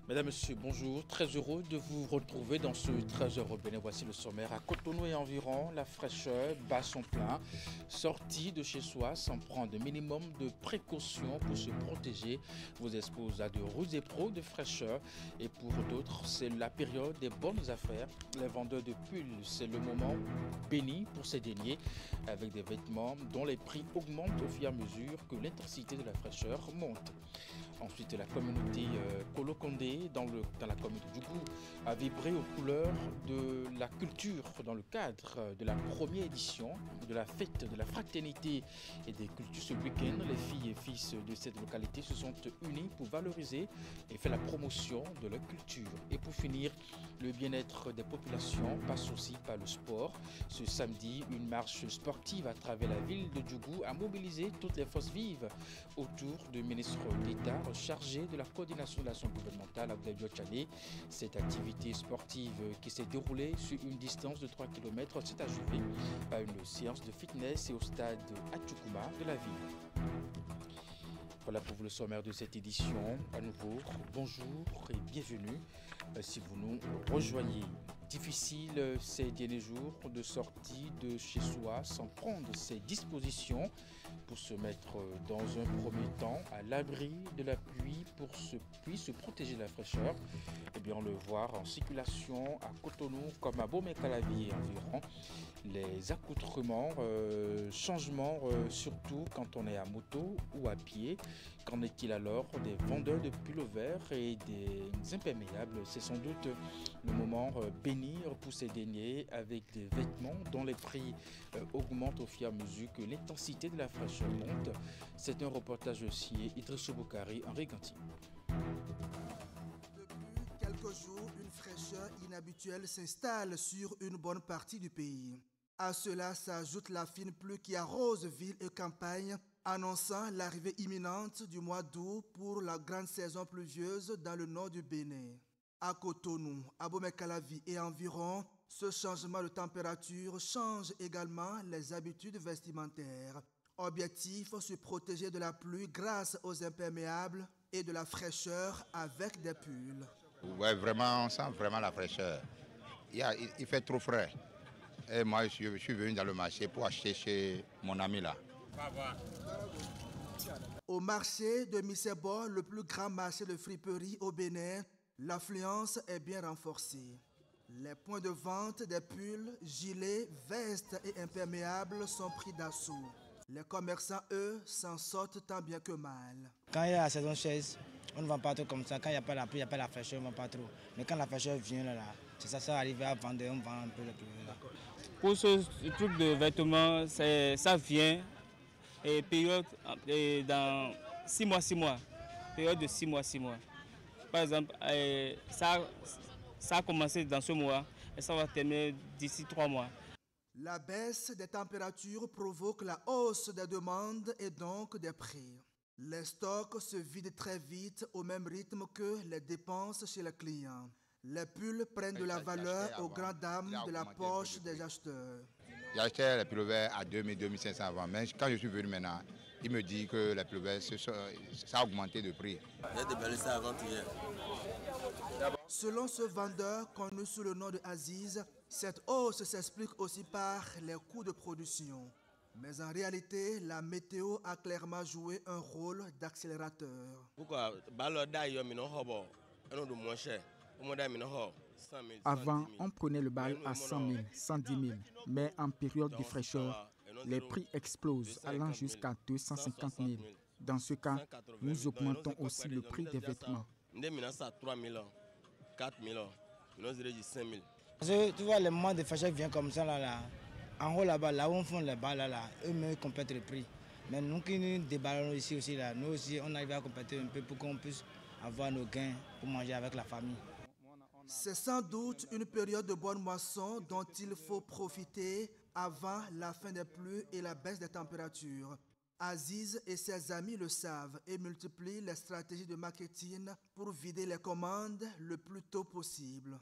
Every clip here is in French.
Mesdames, Messieurs, bonjour. Très heureux de vous retrouver dans ce 13h au Bénin. Voici le sommaire. À Cotonou et environ, la fraîcheur bat son plein. Sortie de chez soi sans prendre un minimum de précautions pour se protéger vous expose à de rudes épreuves de fraîcheur. Et pour d'autres, c'est la période des bonnes affaires. Les vendeurs de pulls, c'est le moment béni pour ces derniers avec des vêtements dont les prix augmentent au fur et à mesure que l'intensité de la fraîcheur monte. Ensuite, la communauté Kolo Kondé dans la commune de Djougou a vibré aux couleurs de la culture dans le cadre de la première édition de la fête de la fraternité et des cultures. Ce week-end, les filles et fils de cette localité se sont unis pour valoriser et faire la promotion de leur culture. Et pour finir, le bien-être des populations passe aussi par le sport. Ce samedi, une marche sportive à travers la ville de Djougou a mobilisé toutes les forces vives autour du ministre d'État chargé de la coordination de l'action gouvernementale Abdelio Tchane. Cette activité sportive qui s'est déroulée sur une distance de 3 km s'est achevée par une séance de fitness et au stade Atchoukouma de la ville. Voilà pour vous le sommaire de cette édition. À nouveau, bonjour et bienvenue si vous nous rejoignez. Difficile ces derniers jours de sortie de chez soi sans prendre ses dispositions pour se mettre dans un premier temps à l'abri de la pluie puis se protéger de la fraîcheur. Eh bien, on le voit en circulation à Cotonou comme à Bomé-Calavier environ. Les accoutrements, changements surtout quand on est à moto ou à pied. Qu'en est-il alors des vendeurs de pulls verts et des imperméables? C'est sans doute le moment béni pour ces derniers avec des vêtements dont les prix augmentent au fur et à mesure que l'intensité de la fraîcheur monte. C'est un reportage aussi Idrissou Boukari, Henri Ganti. Depuis quelques jours, une fraîcheur inhabituelle s'installe sur une bonne partie du pays. À cela s'ajoute la fine pluie qui arrose ville et campagne, annonçant l'arrivée imminente du mois d'août pour la grande saison pluvieuse dans le nord du Bénin. À Cotonou, à Bomé-Calavier et environ, ce changement de température change également les habitudes vestimentaires. Objectif, se protéger de la pluie grâce aux imperméables et de la fraîcheur avec des pulls. Ouais, vraiment, on sent vraiment la fraîcheur. Il fait trop frais. Et moi, je suis venu dans le marché pour acheter chez mon ami là. Au marché de Missebo, le plus grand marché de friperie au Bénin, l'affluence est bien renforcée. Les points de vente des pulls, gilets, vestes et imperméables sont pris d'assaut. Les commerçants, eux, s'en sortent tant bien que mal. Quand il y a la saison chaise, on ne vend pas trop comme ça. Quand il n'y a pas la pluie, il n'y a pas la fraîcheur, on ne vend pas trop. Mais quand la fraîcheur vient, c'est ça arrive à vendre, on vend un peu le plus. Pour ce truc de vêtements, ça vient et période dans 6 mois. Période de 6 mois. Par exemple, ça a commencé dans ce mois et ça va terminer d'ici 3 mois. La baisse des températures provoque la hausse des demandes et donc des prix. Les stocks se vident très vite au même rythme que les dépenses chez les clients. Les pulls prennent de la valeur aux grandes dames de la poche des acheteurs. J'achetais les pulls verts à 2000, 2500 avant. Mais quand je suis venu maintenant, il me dit que les pulls verts, ça a augmenté de prix. Selon ce vendeur connu sous le nom de Aziz, cette hausse s'explique aussi par les coûts de production. Mais en réalité, la météo a clairement joué un rôle d'accélérateur. Avant, on prenait le bal à 100 000, 110 000, mais en période de fraîcheur, les prix explosent, allant jusqu'à 250 000. Dans ce cas, nous augmentons aussi le prix des vêtements. Parce que tu vois, les moments de fraîcheur viennent comme ça, en haut là-bas, là où on fait les balles, eux-mêmes complètent le prix. Mais nous qui nous déballons ici aussi, nous aussi, on arrive à compléter un peu pour qu'on puisse avoir nos gains pour manger avec la famille. C'est sans doute une période de bonne moisson dont il faut profiter avant la fin des pluies et la baisse des températures. Aziz et ses amis le savent et multiplient les stratégies de marketing pour vider les commandes le plus tôt possible.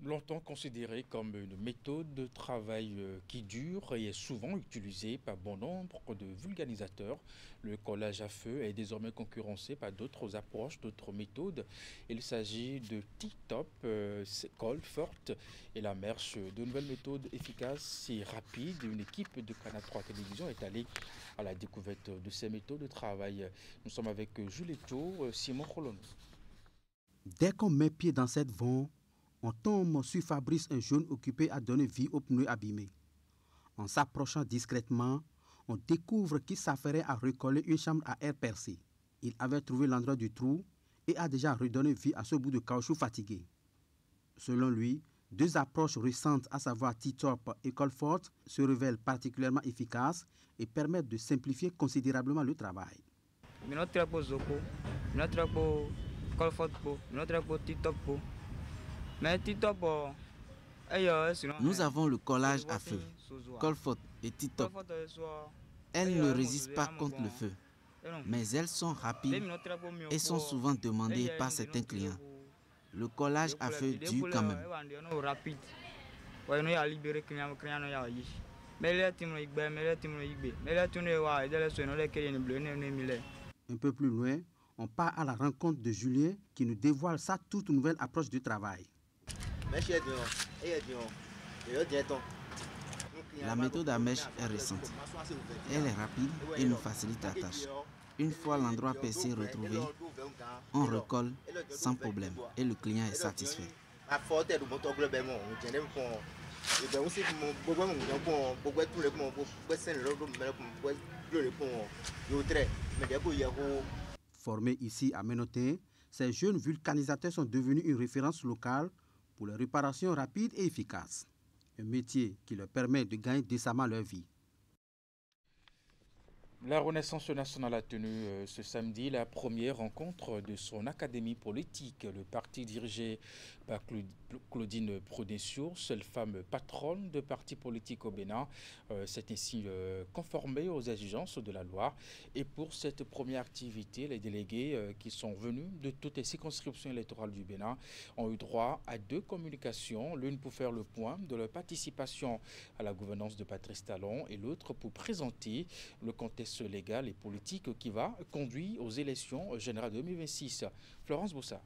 Longtemps considéré comme une méthode de travail qui dure et est souvent utilisée par bon nombre de vulgarisateurs, le collage à feu est désormais concurrencé par d'autres approches, d'autres méthodes. Il s'agit de T-Top, colle forte et la marche de nouvelles méthodes efficaces et rapides. Une équipe de Canal 3 Télévision est allée à la découverte de ces méthodes de travail. Nous sommes avec Jules Eto, Simon Colono. Dès qu'on met pied dans cette vente, on tombe sur Fabrice, un jeune occupé à donner vie aux pneus abîmés. En s'approchant discrètement, on découvre qu'il s'affairait à recoller une chambre à air percée. Il avait trouvé l'endroit du trou et a déjà redonné vie à ce bout de caoutchouc fatigué. Selon lui, deux approches récentes, à savoir T-Top et colle forte, se révèlent particulièrement efficaces et permettent de simplifier considérablement le travail. Nous avons le collage à feu, colle forte et T-Top. Elles ne résistent pas contre le feu, mais elles sont rapides et sont souvent demandées par certains clients. Le collage à feu dure quand même. Un peu plus loin, on part à la rencontre de Julien qui nous dévoile sa toute nouvelle approche du travail. La méthode à mèche est récente. Elle est rapide et nous facilite la tâche. Une fois l'endroit percé retrouvé, on recolle sans problème et le client est satisfait. Formés ici à Ménotin, ces jeunes vulcanisateurs sont devenus une référence locale pour les réparations rapides et efficaces. Un métier qui leur permet de gagner décemment leur vie. La Renaissance nationale a tenu ce samedi la première rencontre de son académie politique. Le parti dirigé par Claudine Prodesio, seule femme patronne de parti politique au Bénin, s'est ainsi conformée aux exigences de la loi. Et pour cette première activité, les délégués qui sont venus de toutes les circonscriptions électorales du Bénin ont eu droit à 2 communications, l'une pour faire le point de leur participation à la gouvernance de Patrice Talon et l'autre pour présenter le contexte légal et politique qui va conduire aux élections générales 2026. Florence Boussa.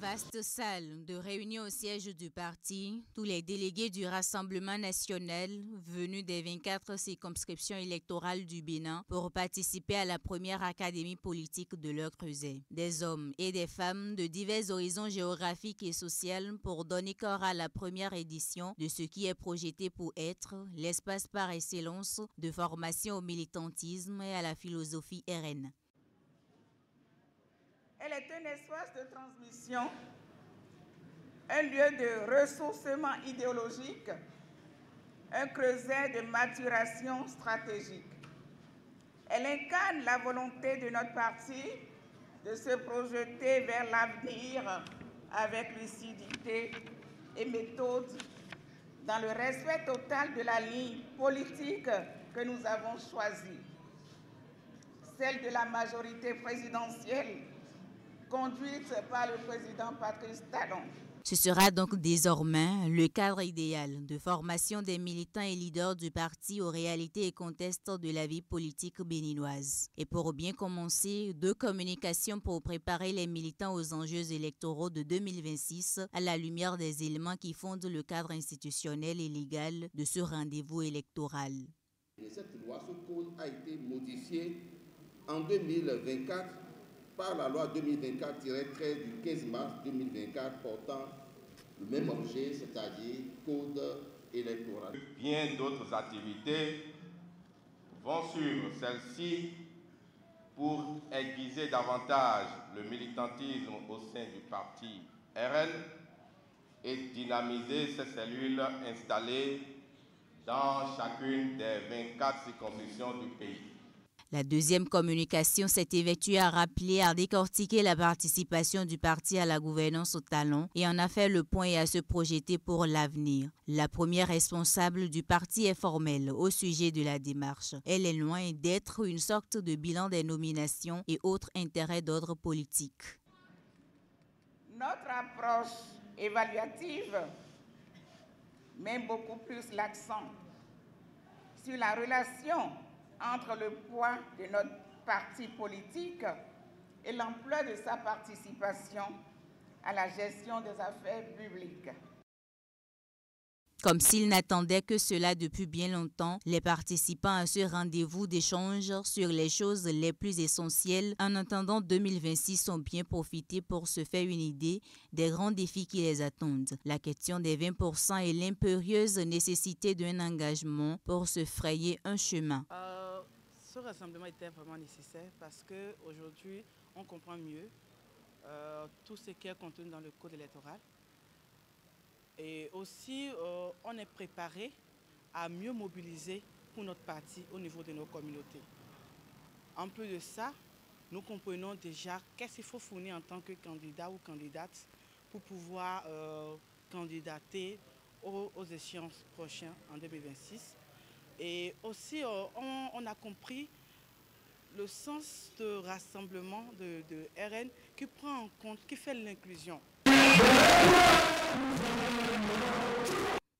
Vaste salle de réunion au siège du parti, tous les délégués du Rassemblement national venus des 24 circonscriptions électorales du Bénin pour participer à la première académie politique de leur creuset. Des hommes et des femmes de divers horizons géographiques et sociaux pour donner corps à la première édition de ce qui est projeté pour être l'espace par excellence de formation au militantisme et à la philosophie RN. Elle est un espace de transmission, un lieu de ressourcement idéologique, un creuset de maturation stratégique. Elle incarne la volonté de notre parti de se projeter vers l'avenir avec lucidité et méthode dans le respect total de la ligne politique que nous avons choisie, celle de la majorité présidentielle conduite par le président Patrice Talon. Ce sera donc désormais le cadre idéal de formation des militants et leaders du parti aux réalités et contextes de la vie politique béninoise. Et pour bien commencer, 2 communications pour préparer les militants aux enjeux électoraux de 2026 à la lumière des éléments qui fondent le cadre institutionnel et légal de ce rendez-vous électoral. Et cette loi, ce code a été modifié en 2024 par la loi 2024-13 du 15 mars 2024 portant le même objet, c'est-à-dire code électoral. Bien d'autres activités vont suivre celle-ci pour aiguiser davantage le militantisme au sein du parti RN et dynamiser ces cellules installées dans chacune des 24 circonscriptions du pays. La deuxième communication s'est évertuée à rappeler, à décortiquer la participation du parti à la gouvernance au talon et en a fait le point et à se projeter pour l'avenir. La première responsable du parti est formelle au sujet de la démarche. Elle est loin d'être une sorte de bilan des nominations et autres intérêts d'ordre politique. Notre approche évaluative met beaucoup plus l'accent sur la relation entre le poids de notre parti politique et l'ampleur de sa participation à la gestion des affaires publiques. Comme s'ils n'attendaient que cela depuis bien longtemps, les participants à ce rendez-vous d'échange sur les choses les plus essentielles en attendant 2026 ont bien profité pour se faire une idée des grands défis qui les attendent. La question des 20% et l'impérieuse nécessité d'un engagement pour se frayer un chemin. Ce rassemblement était vraiment nécessaire parce qu'aujourd'hui, on comprend mieux tout ce qui est contenu dans le code électoral. Et aussi, on est préparé à mieux mobiliser pour notre parti au niveau de nos communautés. En plus de ça, nous comprenons déjà qu'est-ce qu'il faut fournir en tant que candidat ou candidate pour pouvoir candidater aux échéances prochaines en 2026. Et aussi, on a compris le sens de rassemblement de RN qui prend en compte, qui fait l'inclusion.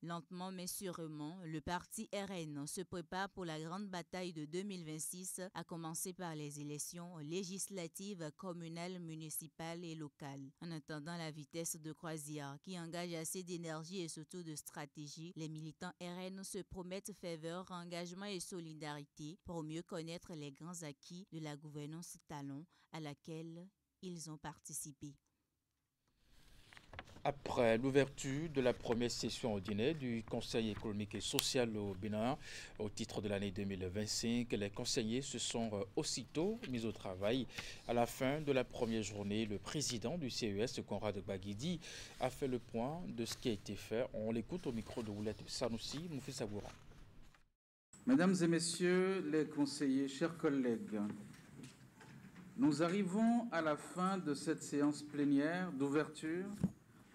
Lentement mais sûrement, le parti RN se prépare pour la grande bataille de 2026, à commencer par les élections législatives, communales, municipales et locales. En attendant la vitesse de croisière qui engage assez d'énergie et surtout de stratégie, les militants RN se promettent ferveur, engagement et solidarité pour mieux connaître les grands acquis de la gouvernance talon à laquelle ils ont participé. Après l'ouverture de la première session ordinaire du Conseil économique et social au Bénin au titre de l'année 2025, les conseillers se sont aussitôt mis au travail. À la fin de la première journée, le président du CES, Conrad Baguidi, a fait le point de ce qui a été fait. On l'écoute au micro de Roulette Sanoussi, Moufi Saboura. Mesdames et messieurs les conseillers, chers collègues, nous arrivons à la fin de cette séance plénière d'ouverture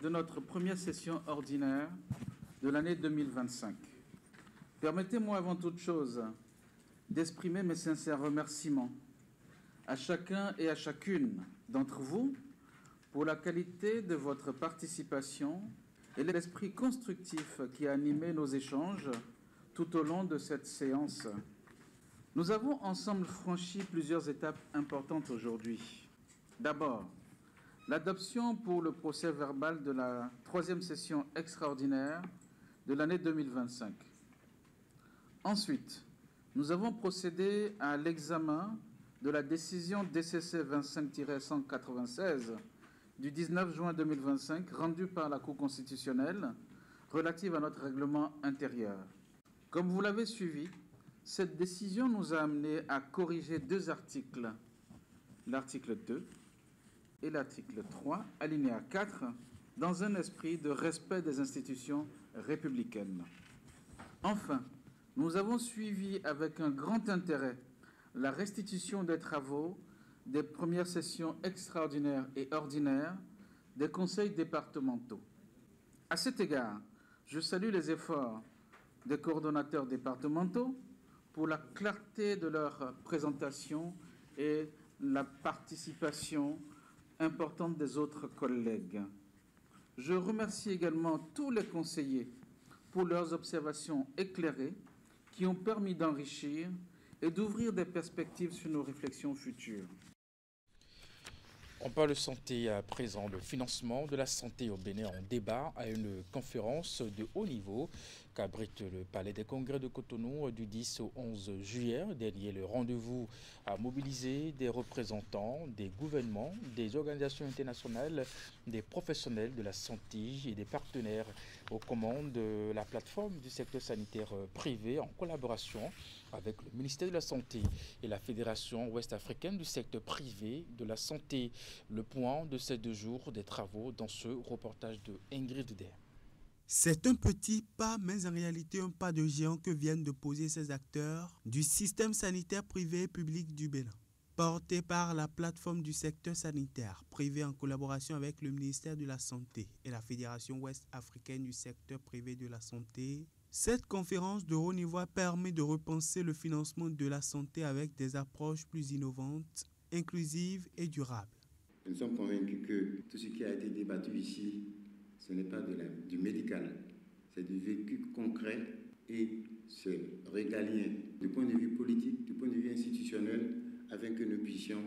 de notre première session ordinaire de l'année 2025. Permettez-moi avant toute chose d'exprimer mes sincères remerciements à chacun et à chacune d'entre vous pour la qualité de votre participation et l'esprit constructif qui a animé nos échanges tout au long de cette séance. Nous avons ensemble franchi plusieurs étapes importantes aujourd'hui. D'abord, l'adoption pour le procès verbal de la troisième session extraordinaire de l'année 2025. Ensuite, nous avons procédé à l'examen de la décision DCC 25-196 du 19 juin 2025 rendue par la Cour constitutionnelle relative à notre règlement intérieur. Comme vous l'avez suivi, cette décision nous a amené à corriger deux articles, l'article 2 et l'article 3, alinéa 4, dans un esprit de respect des institutions républicaines. Enfin, nous avons suivi avec un grand intérêt la restitution des travaux des premières sessions extraordinaires et ordinaires des conseils départementaux. À cet égard, je salue les efforts des coordonnateurs départementaux pour la clarté de leur présentation et la participation importante des autres collègues. Je remercie également tous les conseillers pour leurs observations éclairées qui ont permis d'enrichir et d'ouvrir des perspectives sur nos réflexions futures. On parle santé à présent. Le financement de la santé au Bénin en débat à une conférence de haut niveau qu'abrite le Palais des Congrès de Cotonou du 10 au 11 juillet. Dernier, le rendez-vous a mobilisé des représentants des gouvernements, des organisations internationales, des professionnels de la santé et des partenaires aux commandes de la plateforme du secteur sanitaire privé en collaboration avec le ministère de la Santé et la Fédération ouest-africaine du secteur privé de la santé. Le point de ces 2 jours des travaux dans ce reportage de Ingrid Der. C'est un petit pas, mais en réalité un pas de géant que viennent de poser ces acteurs du système sanitaire privé et public du Bénin. Porté par la plateforme du secteur sanitaire privé en collaboration avec le ministère de la Santé et la Fédération ouest-africaine du secteur privé de la santé, cette conférence de haut niveau permet de repenser le financement de la santé avec des approches plus innovantes, inclusives et durables. Nous sommes convaincus que tout ce qui a été débattu ici, ce n'est pas du médical, c'est du vécu concret et c'est régalien du point de vue politique, du point de vue institutionnel, afin que nous puissions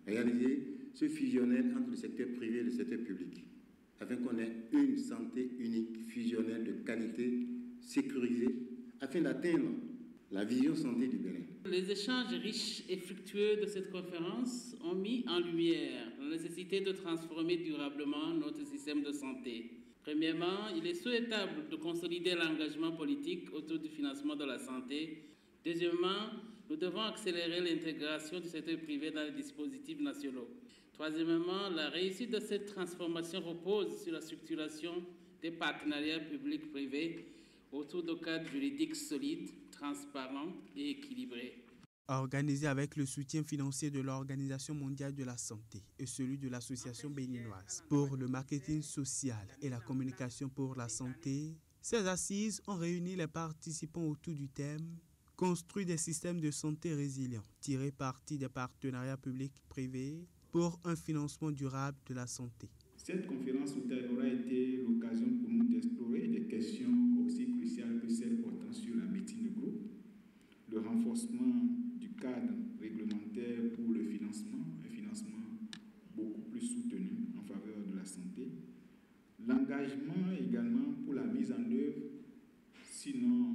réaliser ce fusionnel entre le secteur privé et le secteur public, afin qu'on ait une santé unique, fusionnelle, de qualité, sécurisée, afin d'atteindre la vision santé du Bénin. Les échanges riches et fructueux de cette conférence ont mis en lumière la nécessité de transformer durablement notre système de santé. Premièrement, il est souhaitable de consolider l'engagement politique autour du financement de la santé. Deuxièmement, nous devons accélérer l'intégration du secteur privé dans les dispositifs nationaux. Troisièmement, la réussite de cette transformation repose sur la structuration des partenariats publics-privés autour de cadres juridiques solides, transparents et équilibrés. Organisé avec le soutien financier de l'Organisation mondiale de la santé et celui de l'Association béninoise pour le marketing social et la communication pour la santé, ces assises ont réuni les participants autour du thème « Construire des systèmes de santé résilients, tirer parti des partenariats publics-privés pour un financement durable de la santé ». Cette conférence aura été l'occasion pour nous d'explorer des questions aussi cruciales que celles portant sur la médecine de groupe, le renforcement du cadre réglementaire pour le financement, un financement beaucoup plus soutenu en faveur de la santé, l'engagement également pour la mise en œuvre, sinon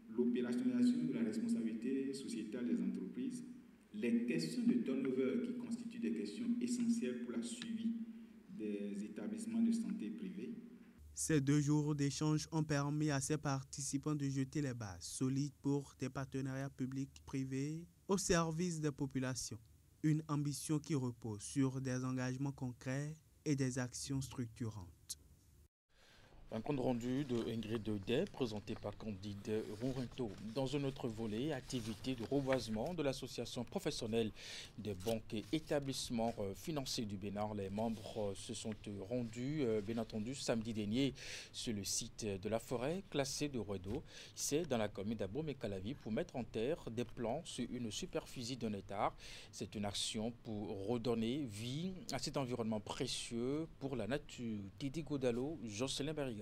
l'opérationnalisation de la responsabilité sociétale des entreprises, les questions de turnover qui constituent des questions essentielles pour la suivi des établissements de santé privés. Ces 2 jours d'échange ont permis à ces participants de jeter les bases solides pour des partenariats publics-privés au service des populations. Une ambition qui repose sur des engagements concrets et des actions structurantes. Un compte rendu de Ingrid Day, présenté par Candide Rourinto. Dans un autre volet, activité de reboisement de l'association professionnelle des banques et établissements financiers du Bénin. Les membres se sont rendus, bien entendu, samedi dernier sur le site de la forêt classée de Rouedo. C'est dans la commune d'Abomey-Calavi pour mettre en terre des plants sur une superficie d'un hectare. C'est une action pour redonner vie à cet environnement précieux pour la nature. Didi Godalo, Jocelyn Berriga.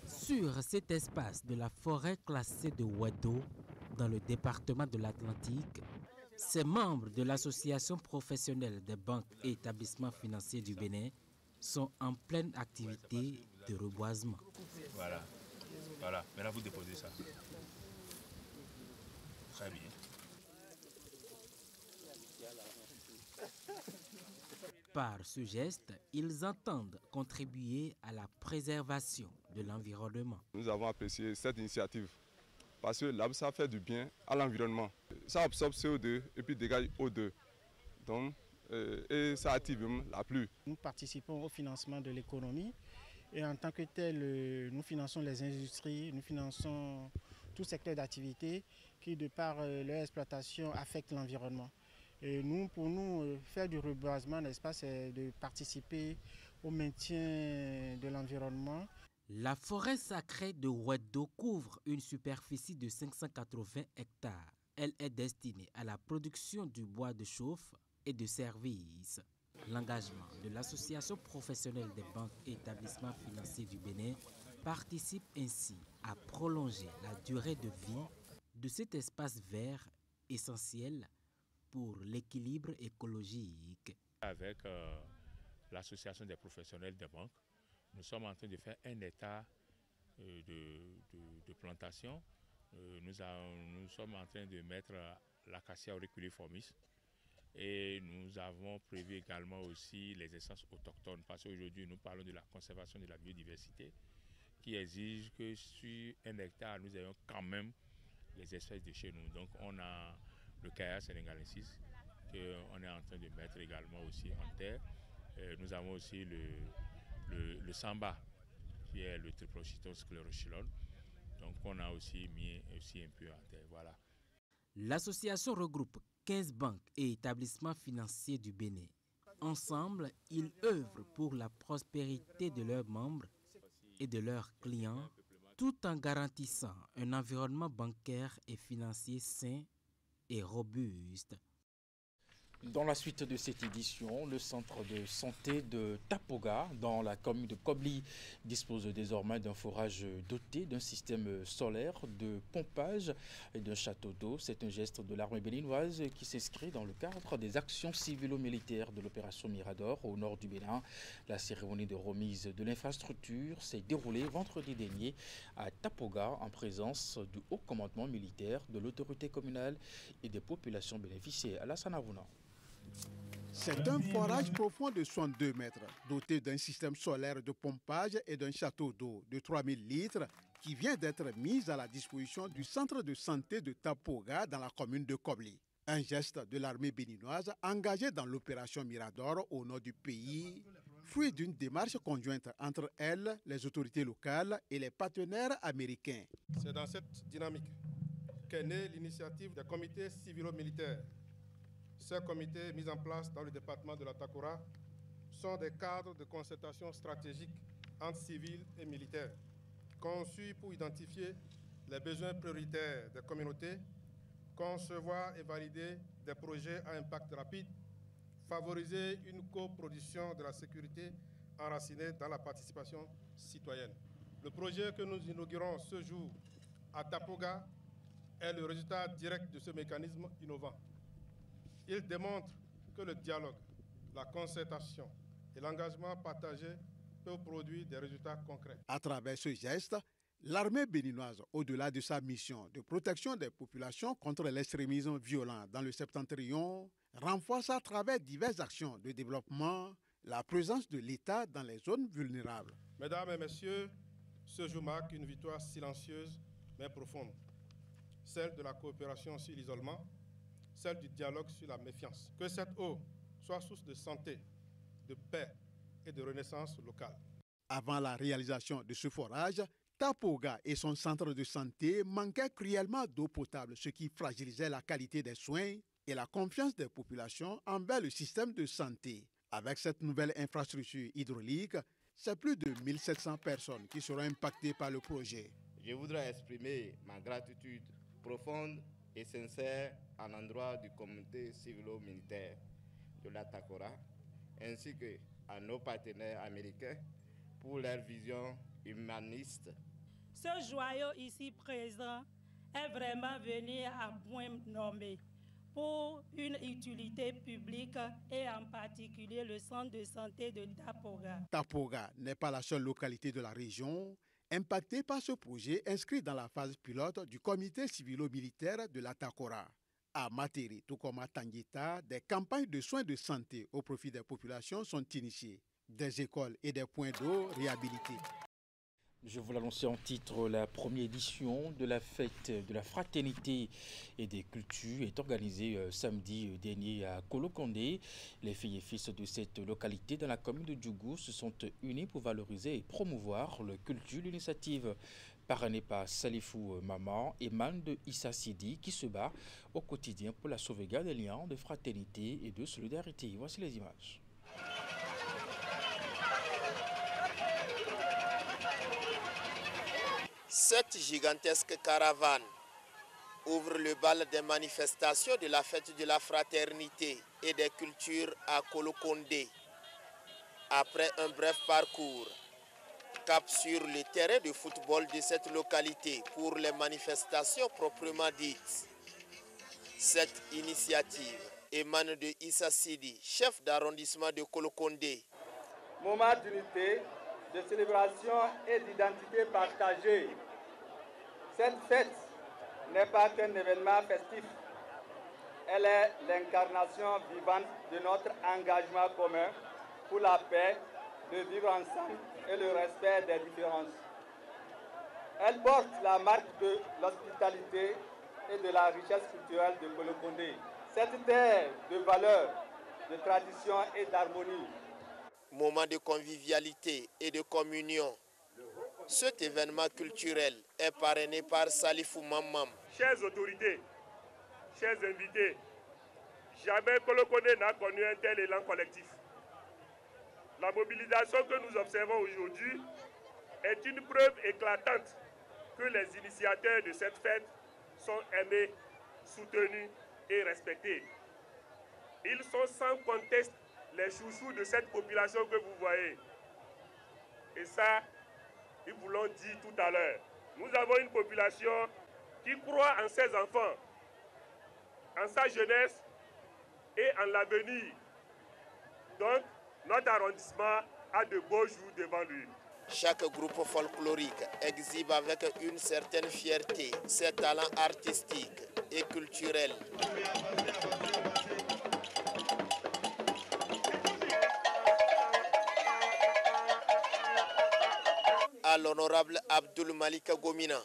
Sur cet espace de la forêt classée de Rouedo, dans le département de l'Atlantique, ces membres de l'association professionnelle des banques et établissements financiers du Bénin sont en pleine activité de reboisement. Voilà, maintenant vous déposez ça. Très bien. Par ce geste, ils entendent contribuer à la préservation de l'environnement. Nous avons apprécié cette initiative parce que l'arbre, ça fait du bien à l'environnement. Ça absorbe CO2 et puis dégage O2. Donc, et ça active la pluie. Nous participons au financement de l'économie et en tant que tel, nous finançons les industries, nous finançons tout secteur d'activité qui, de par leur exploitation, affecte l'environnement. Et nous, pour nous, faire du reboisement, n'est-ce pas, c'est de participer au maintien de l'environnement. La forêt sacrée de Rouedo couvre une superficie de 580 hectares. Elle est destinée à la production du bois de chauffe et de services. L'engagement de l'association professionnelle des banques et établissements financiers du Bénin participe ainsi à prolonger la durée de vie de cet espace vert essentiel pour l'équilibre écologique. Avec l'association des professionnels des banques, nous sommes en train de faire 1 hectare de plantation. Nous sommes en train de mettre l'acacia auriculiformis et nous avons prévu également aussi les essences autochtones parce qu'aujourd'hui nous parlons de la conservation de la biodiversité qui exige que sur 1 hectare nous ayons quand même les espèces de chez nous. Donc on a le caillard sénégalensis qu'on est en train de mettre également aussi en terre. Nous avons aussi le samba qui est le triplocitosclérochilone. Donc on a aussi mis aussi un peu en terre. Voilà. L'association regroupe 15 banques et établissements financiers du Bénin. Ensemble, ils œuvrent pour la prospérité de leurs membres et de leurs clients, tout en garantissant un environnement bancaire et financier sain et robuste. Dans la suite de cette édition, le centre de santé de Tapoga, dans la commune de Kobli, dispose désormais d'un forage doté d'un système solaire, de pompage et d'un château d'eau. C'est un geste de l'armée béninoise qui s'inscrit dans le cadre des actions civilo-militaires de l'opération Mirador au nord du Bénin. La cérémonie de remise de l'infrastructure s'est déroulée vendredi dernier à Tapoga en présence du haut commandement militaire, de l'autorité communale et des populations bénéficiaires. Alassane Avouna. C'est un forage profond de 62 mètres, doté d'un système solaire de pompage et d'un château d'eau de 3000 litres qui vient d'être mis à la disposition du centre de santé de Tapoga dans la commune de Kobli. Un geste de l'armée béninoise engagée dans l'opération Mirador au nord du pays, fruit d'une démarche conjointe entre elle, les autorités locales et les partenaires américains. C'est dans cette dynamique qu'est née l'initiative des comités civilo-militaires. Ces comités mis en place dans le département de la Takora sont des cadres de concertation stratégique entre civils et militaires, conçus pour identifier les besoins prioritaires des communautés, concevoir et valider des projets à impact rapide, favoriser une coproduction de la sécurité enracinée dans la participation citoyenne. Le projet que nous inaugurons ce jour à Tapoga est le résultat direct de ce mécanisme innovant. Il démontre que le dialogue, la concertation et l'engagement partagé peuvent produire des résultats concrets. À travers ce geste, l'armée béninoise, au-delà de sa mission de protection des populations contre l'extrémisme violent dans le septentrion, renforce à travers diverses actions de développement la présence de l'État dans les zones vulnérables. Mesdames et messieurs, ce jour marque une victoire silencieuse mais profonde, celle de la coopération sur l'isolement, celle du dialogue sur la méfiance. Que cette eau soit source de santé, de paix et de renaissance locale. Avant la réalisation de ce forage, Tapoga et son centre de santé manquaient cruellement d'eau potable, ce qui fragilisait la qualité des soins et la confiance des populations envers le système de santé. Avec cette nouvelle infrastructure hydraulique, c'est plus de 1700 personnes qui seront impactées par le projet. Je voudrais exprimer ma gratitude profonde et sincère à l'endroit du comité civilo-militaire de la Takora, ainsi qu'à nos partenaires américains pour leur vision humaniste. Ce joyau ici présent est vraiment venu à point nommé pour une utilité publique et en particulier le centre de santé de Tapoga. Tapoga n'est pas la seule localité de la région impactée par ce projet inscrit dans la phase pilote du comité civilo-militaire de la Takora. À Materi, tout comme à Tanguita, des campagnes de soins de santé au profit des populations sont initiées. Des écoles et des points d'eau réhabilités. Je vous l'annonçais en titre, la première édition de la fête de la fraternité et des cultures est organisée samedi dernier à Kolokondé. Les filles et fils de cette localité dans la commune de Djougou se sont unis pour valoriser et promouvoir le culture. L'initiative parrainée par Salifou Maman émane de Issa Sidi qui se bat au quotidien pour la sauvegarde des liens de fraternité et de solidarité. Voici les images. Cette gigantesque caravane ouvre le bal des manifestations de la fête de la fraternité et des cultures à Kolokondé. Après un bref parcours, cap sur le terrain de football de cette localité pour les manifestations proprement dites. Cette initiative émane de Issa Sidi, chef d'arrondissement de Kolokondé. Moment d'unité, de célébration et d'identité partagée. Cette fête n'est pas qu'un événement festif. Elle est l'incarnation vivante de notre engagement commun pour la paix, le vivre ensemble et le respect des différences. Elle porte la marque de l'hospitalité et de la richesse culturelle de Kolokondé. Cette terre de valeurs, de tradition et d'harmonie. Moment de convivialité et de communion. Cet événement culturel est parrainé par Salifou Mamam. Chères autorités, chers invités, jamais Kolokondé n'a connu un tel élan collectif. La mobilisation que nous observons aujourd'hui est une preuve éclatante que les initiateurs de cette fête sont aimés, soutenus et respectés. Ils sont sans conteste les chouchous de cette population que vous voyez. Et ça, ils vous l'ont dit tout à l'heure. Nous avons une population qui croit en ses enfants, en sa jeunesse et en l'avenir. Donc, notre arrondissement a de beaux jours devant lui. Chaque groupe folklorique exhibe avec une certaine fierté ses talents artistiques et culturels. À l'honorable Abdoul Malika Gomina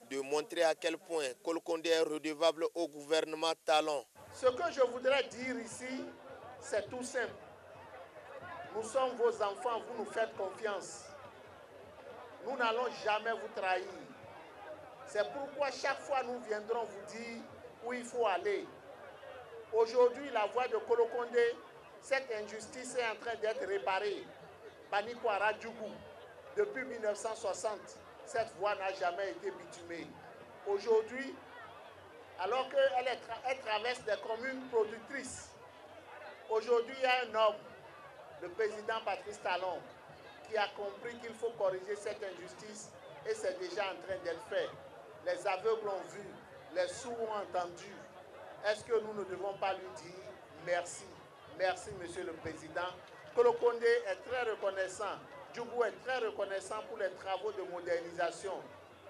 de montrer à quel point Kolokondé est redevable au gouvernement Talon. Ce que je voudrais dire ici, c'est tout simple. Nous sommes vos enfants, vous nous faites confiance. Nous n'allons jamais vous trahir. C'est pourquoi chaque fois nous viendrons vous dire où il faut aller. Aujourd'hui, la voie de Kolokondé, cette injustice est en train d'être réparée. Banikwara Djougou, depuis 1960, cette voie n'a jamais été bitumée. Aujourd'hui, alors qu'elle traverse des communes productrices, aujourd'hui il y a un homme, le président Patrice Talon, qui a compris qu'il faut corriger cette injustice et c'est déjà en train d'être fait. Les aveugles ont vu, les sourds ont entendu. Est-ce que nous ne devons pas lui dire merci? Merci, Monsieur le Président. Kolokondé est très reconnaissant. Djougou est très reconnaissant pour les travaux de modernisation.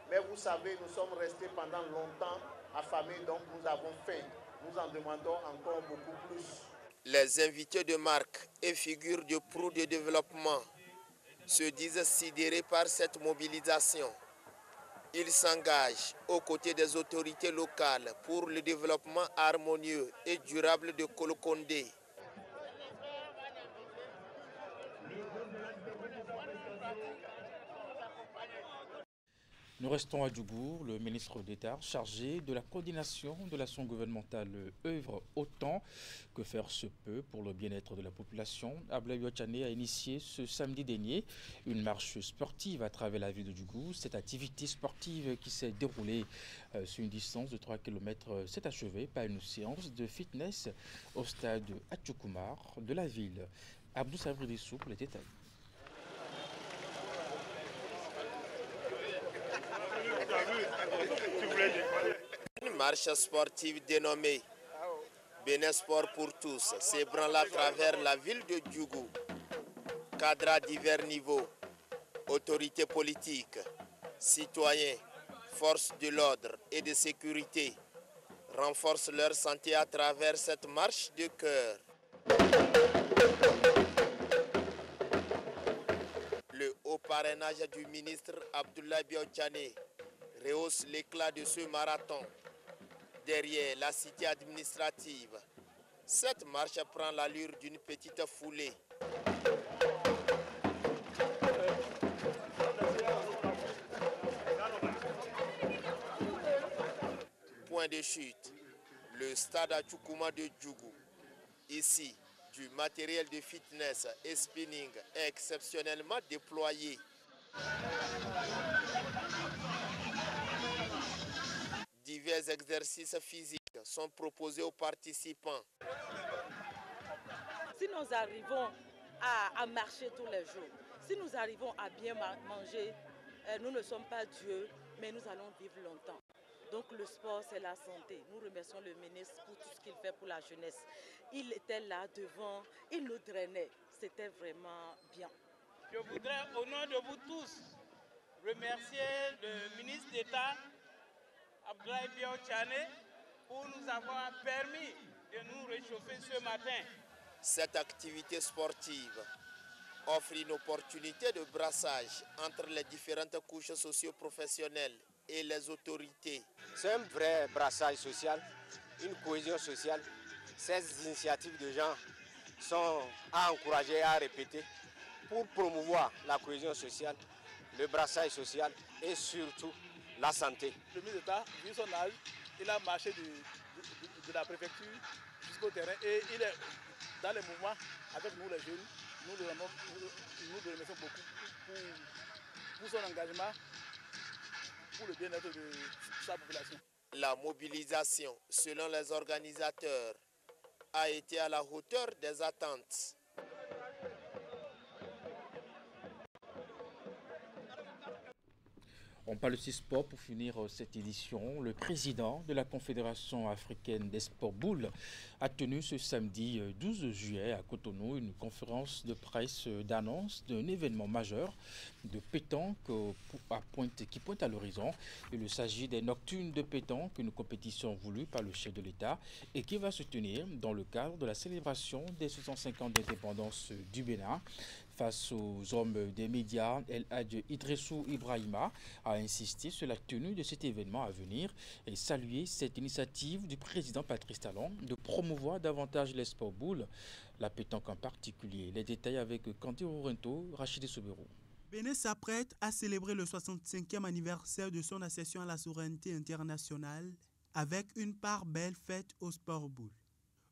Mais vous savez, nous sommes restés pendant longtemps affamés, donc nous avons faim. Nous en demandons encore beaucoup plus. Les invités de marque et figures de proue de développement se disent sidérés par cette mobilisation. Ils s'engagent aux côtés des autorités locales pour le développement harmonieux et durable de Kolokondé. Nous restons à Djougou. Le ministre d'État chargé de la coordination de l'action gouvernementale œuvre autant que faire se peut pour le bien-être de la population. Abdoulaye Biao a initié ce samedi dernier une marche sportive à travers la ville de Djougou. Cette activité sportive qui s'est déroulée sur une distance de 3 km s'est achevée par une séance de fitness au stade Atchoukoumar de la ville. Abdou Sabridissou pour les détails. Une marche sportive dénommée Bénin Sport pour tous s'ébranle à travers la ville de Djougou. Cadres à divers niveaux, autorités politiques, citoyens, forces de l'ordre et de sécurité renforcent leur santé à travers cette marche de cœur. Le haut parrainage du ministre Abdoulaye Biao rehausse l'éclat de ce marathon. Derrière la cité administrative, cette marche prend l'allure d'une petite foulée. Point de chute, le stade Atchoukouma de Djougou. Ici, du matériel de fitness et spinning est exceptionnellement déployé. Divers exercices physiques sont proposés aux participants. Si nous arrivons à marcher tous les jours, si nous arrivons à bien manger, nous ne sommes pas Dieu, mais nous allons vivre longtemps. Donc le sport, c'est la santé. Nous remercions le ministre pour tout ce qu'il fait pour la jeunesse. Il était là devant, il nous drainait. C'était vraiment bien. Je voudrais, au nom de vous tous, remercier le ministre d'État, Abdoulaye Biao pour nous avoir permis de nous réchauffer ce matin. Cette activité sportive offre une opportunité de brassage entre les différentes couches socio-professionnelles et les autorités. C'est un vrai brassage social, une cohésion sociale. Ces initiatives de gens sont à encourager, à répéter pour promouvoir la cohésion sociale, le brassage social et surtout la santé. Le ministre d'État, vu son âge, il a marché de la préfecture jusqu'au terrain et il est dans les mouvements avec nous les jeunes. Nous le remercions beaucoup pour son engagement, pour le bien-être de sa population. La mobilisation, selon les organisateurs, a été à la hauteur des attentes. On parle aussi sport pour finir cette édition. Le président de la Confédération africaine des sports boules a tenu ce samedi 12 juillet à Cotonou une conférence de presse d'annonce d'un événement majeur de pétanque qui pointe à l'horizon. Il s'agit des Nocturnes de pétanque, une compétition voulue par le chef de l'État et qui va se tenir dans le cadre de la célébration des 65 ans d'indépendance du Bénin. Face aux hommes des médias, El Hadj Idrissou Ibrahima a insisté sur la tenue de cet événement à venir et salué cette initiative du président Patrice Talon de promouvoir davantage les sports boules, la pétanque en particulier. Les détails avec Kanté Rourinto, Rachid Soubérou. Bénin s'apprête à célébrer le 65e anniversaire de son accession à la souveraineté internationale avec une part belle faite au sport boule.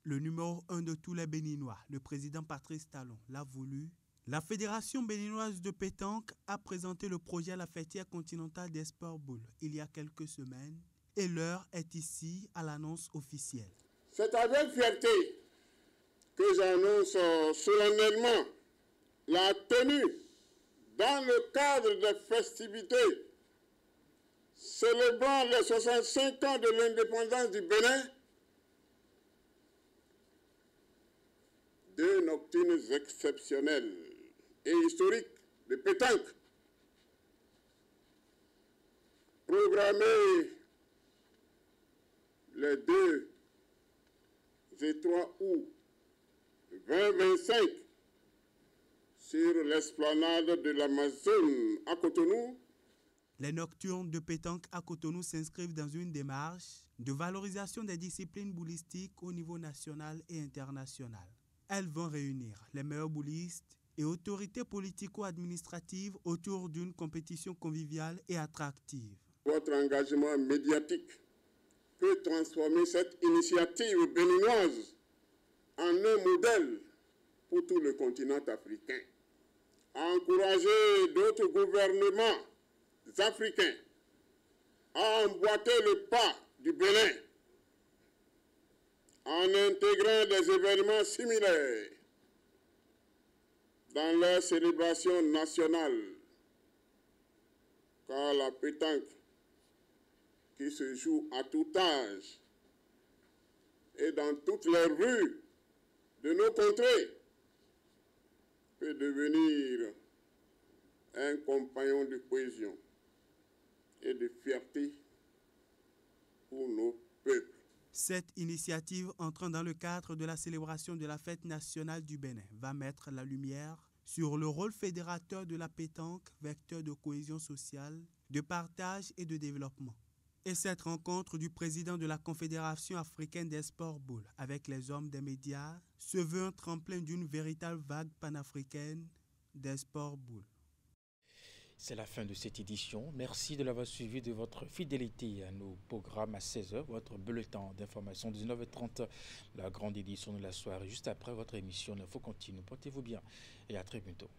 Le numéro 1 de tous les Béninois, le président Patrice Talon, l'a voulu. La Fédération béninoise de pétanque a présenté le projet à la fêtière continentale des sports boules il y a quelques semaines et l'heure est ici à l'annonce officielle. C'est avec fierté que j'annonce solennellement la tenue dans le cadre des festivités célébrant les 65 ans de l'indépendance du Bénin deux nocturnes exceptionnelles et historiques de pétanque programmées les 2 et 3 août 2025 sur l'esplanade de l'Amazone à Cotonou. Les Nocturnes de pétanque à Cotonou s'inscrivent dans une démarche de valorisation des disciplines boulistiques au niveau national et international. Elles vont réunir les meilleurs boulistes et autorités politico-administratives autour d'une compétition conviviale et attractive. Votre engagement médiatique peut transformer cette initiative béninoise en un modèle pour tout le continent africain. Encourager d'autres gouvernements africains à emboîter le pas du Bénin en intégrant des événements similaires dans leur célébration nationale, car la pétanque qui se joue à tout âge et dans toutes les rues de nos contrées peut devenir un compagnon de cohésion et de fierté pour nos peuples. Cette initiative entrant dans le cadre de la célébration de la fête nationale du Bénin va mettre la lumière sur le rôle fédérateur de la pétanque, vecteur de cohésion sociale, de partage et de développement. Et cette rencontre du président de la Confédération africaine des sports boules avec les hommes des médias se veut un tremplin d'une véritable vague panafricaine des sports boules. C'est la fin de cette édition. Merci de l'avoir suivi, de votre fidélité à nos programmes à 16h, votre bulletin d'information 19h30, la grande édition de la soirée. Juste après votre émission, l'info continue. Portez-vous bien et à très bientôt.